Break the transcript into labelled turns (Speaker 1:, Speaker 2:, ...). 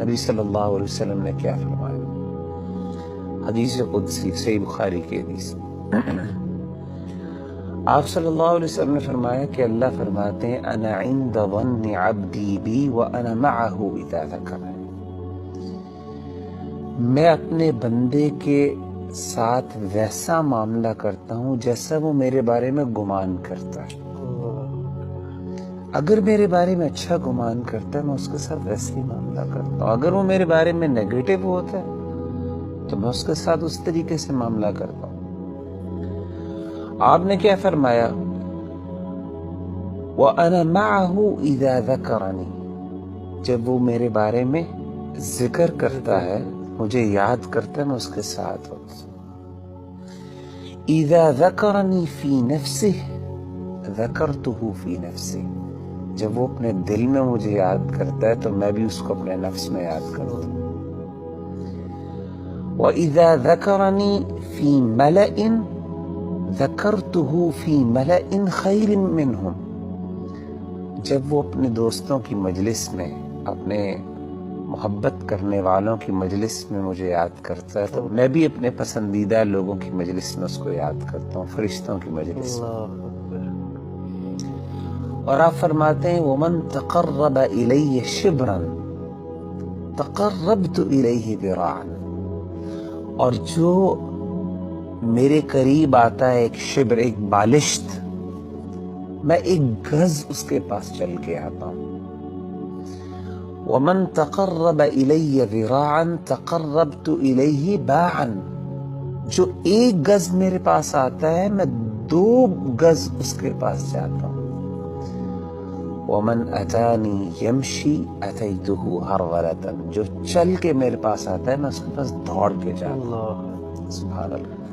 Speaker 1: نبی صلی اللہ علیہ وسلم نے کیا فرمایا؟ حدیث قدسی صحیح بخاری کی حدیث، آپ صلی اللہ علیہ وسلم نے فرمایا کہ اللہ فرماتے ہیں انا عند ظن عبدی بی وانا معہ اذا ذکرنی، میں اپنے بندے کے ساتھ ویسا معاملہ کرتا ہوں جیسا وہ میرے بارے میں گمان کرتا ہے۔ اگر میرے بارے میں اچھا گمان کرتا ہے میں اس کے ساتھ ویسے ہی معاملہ کرتا ہوں، اگر وہ میرے بارے میں نیگیٹو ہوتا ہے تو میں اس کے ساتھ اس طریقے سے معاملہ کرتا ہوں۔ آپ نے کیا فرمایا؟ وَأَنَا مَعَهُ إِذَا ذَكَرَنِي، جب وہ میرے بارے میں ذکر کرتا ہے، مجھے یاد کرتا ہے، میں اس کے ساتھ ہوتا ہوں۔ إِذَا ذَكَرَنِي فِي نَفْسِهِ ذَكَرْتُهُ فِي نَفْسِهِ، جب وہ اپنے دل میں مجھے یاد کرتا ہے تو میں بھی اس کو اپنے نفس میں یاد کرتا ہوں۔ وَإِذَا ذَكَرَنِي فِي مَلَئٍ ذَكَرْتُهُ فِي مَلَئٍ خَيْرٍ مِّنْهُمْ، جب وہ اپنے دوستوں کی مجلس میں، اپنے محبت کرنے والوں کی مجلس میں مجھے یاد کرتا ہے تو میں بھی اپنے پسندیدہ لوگوں کی مجلس میں اس کو یاد کرتا ہوں، فرشتوں کی مجلس میں۔ اور آپ فرماتے ہیں وَمَن تَقَرَّبَ إِلَيَّ شِبْرًا تَقَرَّبْتُ إِلَيْهِ ذِرَاعًا، اور جو میرے قریب آتا ہے ایک شبر، ایک بالشت، میں ایک گز اس کے پاس چل کے آتا ہوں۔ وَمَن تَقَرَّبَ إِلَيَّ ذِرَاعًا تَقَرَّبْتُ إِلَيْهِ بَاعًا، جو ایک گز میرے پاس آتا ہے میں 2 گز اس کے پاس جاتا ہوں۔ وَمَنْ أَتَانِي يَمْشِي أَتَيْتُهُ هَرْوَلَةً، جو چل کے میرے پاس آتا ہے میں اس کے پاس دوڑ کے جاتا ہوں۔ سبحان اللہ۔